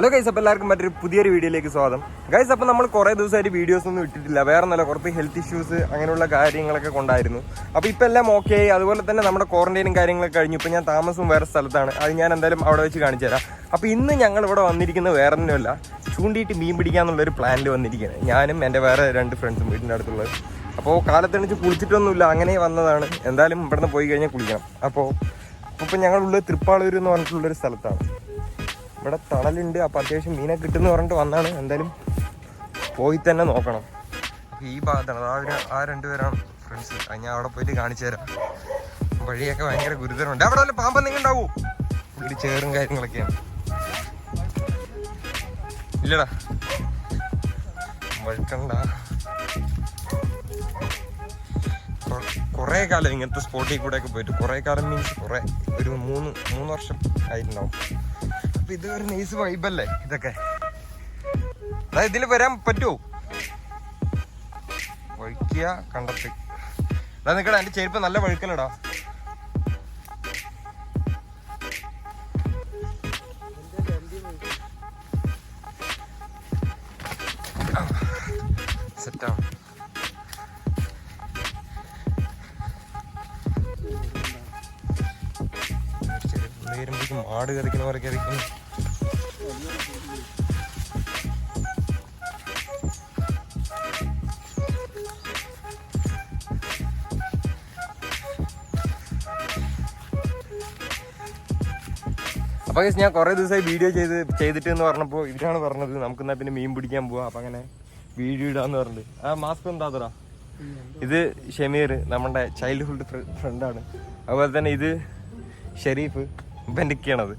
Hello guys, അപ്പോൾ എല്ലാവർക്കും മറ്റൊരു പുതിയൊരു വീഡിയോയിലേക്ക് സ്വാഗതം. ഗൈസ്, അപ്പോൾ നമ്മൾ കുറേ ദിവസമായിട്ട് വീഡിയോസ് ഒന്നും ഇട്ടിട്ടില്ല. വേറെ നല്ല കുറച്ച് ഹെൽത്ത് ഇഷ്യൂസ് അങ്ങനെയുള്ള കാര്യങ്ങളൊക്കെ കൊണ്ടായിരുന്നു. അപ്പോൾ ഇപ്പോൾ എല്ലാം ഓക്കെ ആയി. അതുപോലെ തന്നെ നമ്മുടെ ക്വാറന്റൈനും കാര്യങ്ങളൊക്കെ കഴിഞ്ഞു. ഇപ്പോൾ ഞാൻ താമസവും വേറെ സ്ഥലത്താണ്. അത് ഞാൻ എന്തായാലും അവിടെ വെച്ച് കാണിച്ചു തരാം. അപ്പോൾ ഇന്ന് ഞങ്ങൾ ഇവിടെ വന്നിരിക്കുന്നത് വേറെ ഒന്നുമല്ല, ചൂണ്ടിയിട്ട് മീൻ പിടിക്കാന്നുള്ളൊരു പ്ലാനിൽ വന്നിരിക്കുകയാണ്. ഞാനും എൻ്റെ വേറെ 2 ഫ്രണ്ട്സും വീടിൻ്റെ അടുത്തുള്ളത്. അപ്പോൾ കാലത്തെണിച്ച് കുളിച്ചിട്ടൊന്നുമില്ല, അങ്ങനെ വന്നതാണ്. എന്തായാലും ഇവിടുന്ന് പോയി കഴിഞ്ഞാൽ കുളിക്കണം. അപ്പോൾ ഞങ്ങളുള്ളത് തൃപ്പാളൂർ എന്ന് പറഞ്ഞിട്ടുള്ളൊരു സ്ഥലത്താണ്. ഇവിടെ തണലുണ്ട്, അപ്പോൾ അത്യാവശ്യം മീനെ കിട്ടുമെന്ന് പറഞ്ഞിട്ട് വന്നാണ്. എന്തായാലും പോയി തന്നെ നോക്കണം. ഈ ഭാഗത്താണ് ആ 2 പേരാണ് ഫ്രണ്ട്സ്. ഞാൻ അവിടെ പോയിട്ട് കാണിച്ചു തരാം. വഴിയൊക്കെ ഭയങ്കര ഗുരുതരമുണ്ട്. അവിടെ വല്ല പാമ്പ് നിങ്ങൾ ഉണ്ടാവൂ, പുള്ളി ചേറും കാര്യങ്ങളൊക്കെയാണ്. ഇല്ലടാ, വഴുക്കണ്ട. കുറേ കാലം ഇങ്ങനത്തെ സ്പോട്ടിൽ കൂടെ ഒക്കെ പോയിട്ട്, കുറേ കാലം മീൻസ് ഒരു 3 വർഷം ആയിട്ടുണ്ടാവും. അപ്പൊ ഇത് ഒരു നൈസ് വൈബല്ലേ ഇതൊക്കെ. അതായത് ഇതിൽ വരാൻ പറ്റുമോ? വഴുക്കിയ കണ്ടത്ത്. അതാ നിക്കടാ, എന്റെ ചെരുപ്പ് നല്ല വഴുക്കലടാ. സെറ്റാണ്. വരുമ്പോഴേക്കും ആട് കറിക്കുന്ന പോലെ കറിക്കുന്നു. അപ്പോൾ ഞാൻ കുറേ ദിവസമായി വീഡിയോ ചെയ്തിട്ട് എന്ന് പറഞ്ഞപ്പോൾ ഇവരാണ് പറഞ്ഞത് നമുക്കെന്നാൽ പിന്നെ മീൻ പിടിക്കാൻ പോവാം. അപ്പം അങ്ങനെ വീഡിയോ ഇടാന്ന് പറഞ്ഞിട്ട്. ആ മാസ്ക് എന്താ? ഇത് ഷമീർ, നമ്മുടെ ചൈൽഡ്ഹുഡ് ഫ്രണ്ടാണ്. അതുപോലെ തന്നെ ഇത് ഷെരീഫ്, ബെൻഡിക്കാണത്.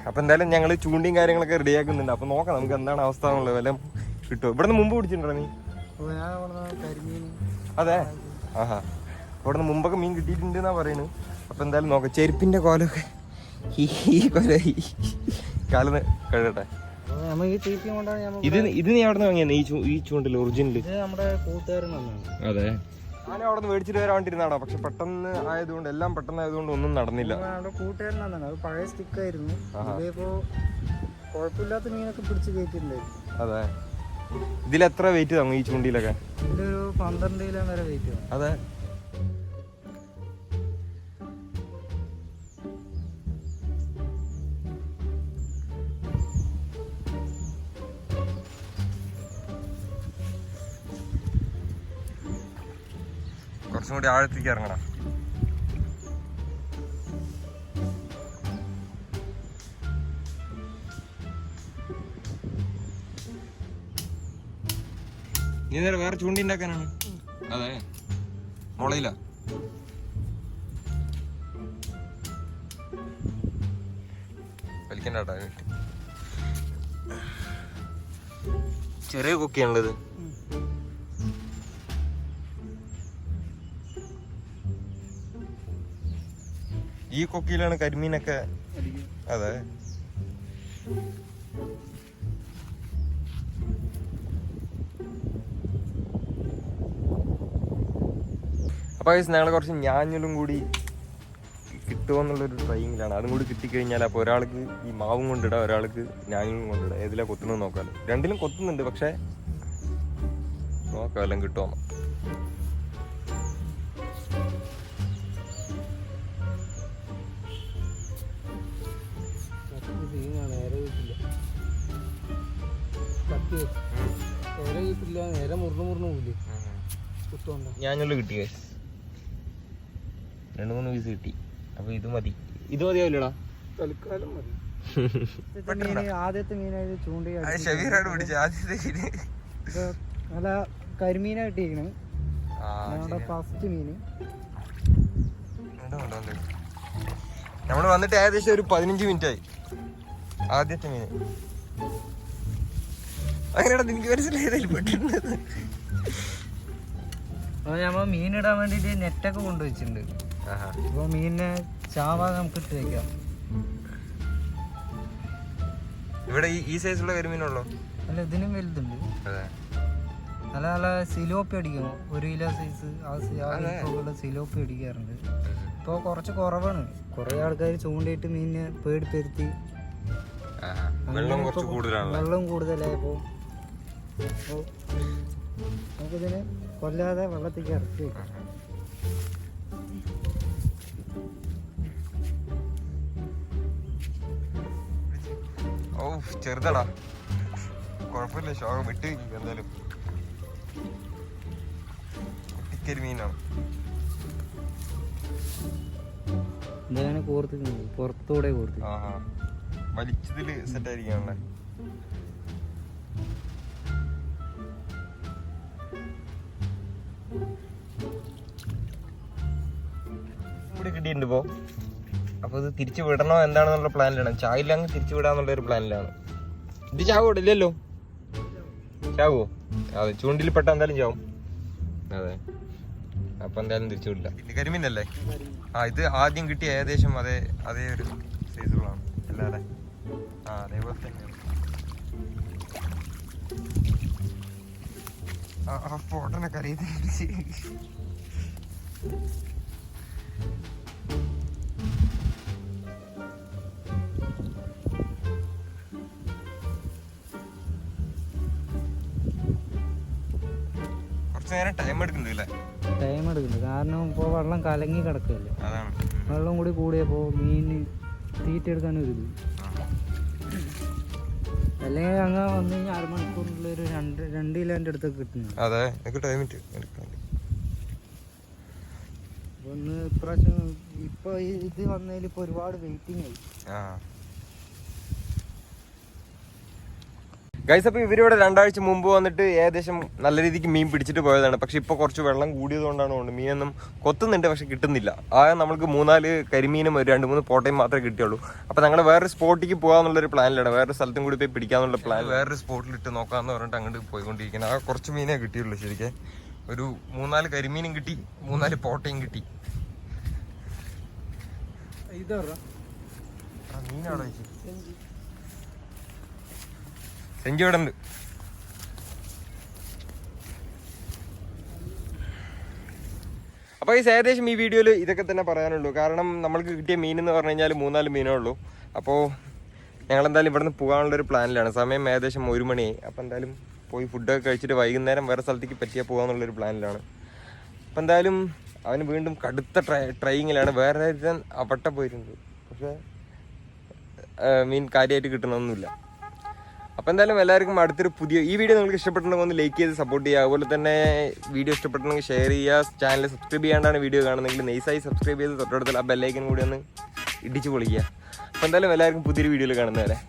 അപ്പം എന്തായാലും ഞങ്ങൾ ചൂണ്ടിയും കാര്യങ്ങളൊക്കെ റെഡിയാക്കുന്നുണ്ട്. അപ്പം നോക്കാം നമുക്ക് എന്താണ് അവസ്ഥ എന്നുള്ളത്. വല്ല കിട്ടുമോ? ഇവിടെ നിന്ന് മുമ്പ് പിടിച്ചിട്ടുണ്ടോ നീ? അതെ, ആഹാ. ഇവിടെ നിന്ന് മുമ്പൊക്കെ മീൻ കിട്ടിയിട്ടുണ്ട് എന്നാ പറയുന്നത്. അപ്പം എന്തായാലും നോക്കാം. ചെരുപ്പിൻ്റെ കോലമൊക്കെ ഈ കൊല കാലന്ന് കഴുകട്ടെ. ഇത് നീ അവിടെ നിന്ന് വാങ്ങിയാണ് ഈ ചൂണ്ടില് ഒറിജിനല്? അതെ, ഞാൻ അവിടെ നിന്ന് മേടിച്ചിട്ട് വരാൻ വേണ്ടിയിരുന്നാടാ. പക്ഷെ പെട്ടെന്ന് ആയതുകൊണ്ട്, എല്ലാം പെട്ടെന്ന് ആയതുകൊണ്ട് ഒന്നും നടന്നില്ല. പഴയ സ്റ്റിക്കായിരുന്നു. കുഴപ്പമില്ലാത്ത മീനൊക്കെ പിടിച്ച് കയറ്റിട്ടുണ്ടായിരുന്നു. അതെ, ഇതിലെത്ര വെയിറ്റ് താങ്ങും ഈ ചൂണ്ടിയിലൊക്കെ? ഇതിലൊരു 12 കിലോ വരെ വെയിറ്റ്. അതെ, കുറച്ചും കൂടി ആഴത്തേക്ക് ഇറങ്ങണം. നീ നേരെ വേറെ ചൂണ്ടി ഉണ്ടാക്കാനാണ്? അതെ, മുളയില്ല. വലിക്കണ്ടാട്ടാ. ചെറിയ കൊക്കിയാണുള്ളത്. ഈ കൊക്കിയിലാണ് കരിമീനൊക്കെ. അതെ, അപ്പൊ ഞങ്ങൾ കുറച്ച് ഞാഞ്ഞലും കൂടി കിട്ടുമെന്നുള്ളൊരു ട്രൈയിങ്ങിലാണ്. അതും കൂടി കിട്ടിക്കഴിഞ്ഞാൽ അപ്പോൾ ഒരാൾക്ക് ഈ മാവും കൊണ്ടിടാം, ഒരാൾക്ക് ഞാഞ്ഞലും കൊണ്ടിടാം. ഏതിലാ കൊത്തുന്നത് നോക്കാം. രണ്ടിലും കൊത്തുന്നുണ്ട്, പക്ഷെ നോക്കാം എല്ലാം കിട്ടുമോ. ഞാനുള്ള കിട്ടി 2-3 പീസ് കിട്ടി. അപ്പൊ ഇത് മതിയാവില്ലടാ തൽക്കാലം മതി. ആദ്യത്തെ മീനായത് ചൂണ്ടയാണ്. നല്ല കരിമീനാ കിട്ടിയിരിക്കണ്. ഫസ്റ്റ് മീന് നമ്മള് വന്നിട്ട് ഏകദേശം ഒരു 15 മിനിറ്റ് ആയി. ആദ്യത്തെ മീന് അങ്ങനെയാ എനിക്ക് മനസ്സിലായതിൽ പെട്ടിട്ടുണ്ട്. ഞമ്മ മീനിടാൻ വേണ്ടിട്ട് നെറ്റൊക്കെ കൊണ്ടുവച്ചിട്ടുണ്ട്. അപ്പൊ മീനിനെ ചാവാതെ നമുക്ക് ഇട്ട് വെക്കാം. ഇവിടെ ഈ സൈസുള്ള കരിമീനുള്ളോ? അല്ല, ഇതിനും വലുതുണ്ട്. നല്ല നല്ല സിലോപ്പി അടിക്കും. 1 കിലോ സൈസ് സിലോപ്പി അടിക്കാറുണ്ട്. ഇപ്പോൾ കുറച്ച് കുറവാണ്. കുറേ ആൾക്കാർ ചൂണ്ടിയിട്ട് മീനിനെ പേടിപ്പെടുത്തി വെള്ളം കുറച്ച് കൂടുതലാണ്. വെള്ളം കൂടുതലായപ്പോൾ നമുക്കിതിനെ കൊല്ലാതെ വെള്ളത്തേക്ക് ഇറക്കി വെക്കാം. ഓ ചെറുതടാ, കുഴപ്പമില്ല, ശോകം വിട്ട് എന്തായാലും. കുട്ടിക്കരിമീനാണ്. എന്താണ് കോർത്ത് പുറത്തൂടെ കോർത്ത് വലിച്ചതില് സെറ്റ് ആയിരിക്കാണല്ലേ. ഇവിടെ കിട്ടിയിട്ടുണ്ട് ഇപ്പോ. അപ്പൊ ഇത് തിരിച്ചു വിടണോ എന്താണെന്നുള്ള പ്ലാനിലാണ്. ചാവില്ലെങ്കിൽ തിരിച്ചു വിടാന്നുള്ള ഒരു പ്ലാനിലാണ്. ഇത് ചാവോ? ഇല്ലല്ലോ, ചാവോ? അതെ, ചൂണ്ടിൽ പെട്ട എന്തായാലും ചാവും. അതെ, അപ്പൊ എന്തായാലും തിരിച്ചു വിടില്ല. കരിമീനല്ലേ? ഇത് ആദ്യം കിട്ടിയ ഏകദേശം അതേ ഒരു സൈസുകളാണ് അല്ലേ? അല്ലേ, അതേപോലെ തന്നെയാണ്. ഫോട്ടോനെ കറിയുന്ന കുറച്ച് നേരം ടൈം എടുക്കുന്നുണ്ട്. കാരണം ഇപ്പോൾ വെള്ളം കലങ്ങി കിടക്കല്ലേ. അതാണ്, വെള്ളം കൂടി കൂടിയപ്പോൾ മീന് തീറ്റ എടുക്കാൻ ഒരു ഇത്. അല്ലെങ്കിൽ അങ്ങനെ വന്നു കഴിഞ്ഞാൽ അരമണിക്കൂറിനുള്ള ഒരു 2 കിലോന്റെ അടുത്തൊക്കെ കിട്ടുന്നു. അതെ, ഒന്ന് ഇപ്രാവശ്യം ഇപ്പൊ ഇത് വന്നതിൽ ഇപ്പൊ ഒരുപാട് വെയിറ്റിംഗ് ആയി. ഗൈസ്, അപ്പോൾ ഇവരിവിടെ 2 ആഴ്ച മുമ്പ് വന്നിട്ട് ഏകദേശം നല്ല രീതിക്ക് മീൻ പിടിച്ചിട്ട് പോയതാണ്. പക്ഷെ ഇപ്പോൾ കുറച്ച് വെള്ളം കൂടിയതുകൊണ്ടാണ് തോന്നുന്നത് മീനൊന്നും കൊത്തുന്നുണ്ട്, പക്ഷെ കിട്ടുന്നില്ല. നമ്മൾക്ക് 3-4 കരിമീനും ഒരു 2-3 പോട്ടയും മാത്രമേ കിട്ടിയുള്ളൂ. അപ്പോൾ ഞങ്ങൾ വേറൊരു സ്പോട്ടിലേക്ക് പോകാന്നുള്ളൊരു പ്ലാനിലാണ്. വേറൊരു സ്ഥലത്തും കൂടി പോയി പിടിക്കാന്നുള്ള പ്ലാൻ. വേറൊരു സ്പോട്ടിലിട്ട് നോക്കാമെന്ന് പറഞ്ഞിട്ട് അങ്ങോട്ട് പോയിക്കൊണ്ടിരിക്കുന്നത്. കുറച്ച് മീനേ കിട്ടിയുള്ളൂ. ശരിക്കും ഒരു 3-4 കരിമീനും കിട്ടി, 3-4 പോട്ടയും കിട്ടി. മീനാണോ സെഞ്ചി? ഇവിടെ ഉണ്ട്. അപ്പോൾ ഏകദേശം ഈ വീഡിയോയിൽ ഇതൊക്കെ തന്നെ പറയാനുള്ളൂ. കാരണം നമ്മൾക്ക് കിട്ടിയ മീൻ എന്ന് പറഞ്ഞു കഴിഞ്ഞാൽ 3-4 മീനേ ഉള്ളൂ. അപ്പോൾ ഞങ്ങളെന്തായാലും ഇവിടെ നിന്ന് പോകാനുള്ളൊരു പ്ലാനിലാണ്. സമയം ഏകദേശം 1 മണിയായി. അപ്പോൾ എന്തായാലും പോയി ഫുഡൊക്കെ കഴിച്ചിട്ട് വൈകുന്നേരം വേറെ സ്ഥലത്തേക്ക് പറ്റിയാൽ പോകാമെന്നുള്ളൊരു പ്ലാനിലാണ്. അപ്പോൾ എന്തായാലും അവന് വീണ്ടും കടുത്ത ട്രൈയിങ്ങിലാണ്. വേറെ അവട്ട പോയിട്ടുണ്ട്, പക്ഷേ മീൻ കാര്യമായിട്ട് കിട്ടണമെന്നില്ല. അപ്പോൾ എന്തായാലും എല്ലാവർക്കും അടുത്തൊരു ഈ വീഡിയോ നിങ്ങൾക്ക് ഇഷ്ടപ്പെട്ടിട്ടുണ്ടെങ്കിൽ ഒന്ന് ലൈക്ക് ചെയ്ത് സപ്പോർട്ട് ചെയ്യുക. അതുപോലെ തന്നെ വീഡിയോ ഇഷ്ടപ്പെട്ടിട്ടുണ്ടെങ്കിൽ ഷെയർ ചെയ്യുക. ചാനൽ സബ്സ്ക്രൈബ് ചെയ്യാണ്ടാണ് വീഡിയോ കാണുന്നതെങ്കിൽ നൈസായി സബ്സ്ക്രൈബ് ചെയ്ത് തൊട്ടടുത്തുള്ള ആ ബെല്ലൈക്കൻ കൂടി ഒന്ന് ഇടിച്ച് പൊളിക്കുക. അപ്പോൾ എന്തായാലും എല്ലാവർക്കും പുതിയൊരു വീഡിയോയിൽ കാണുന്നവരെ.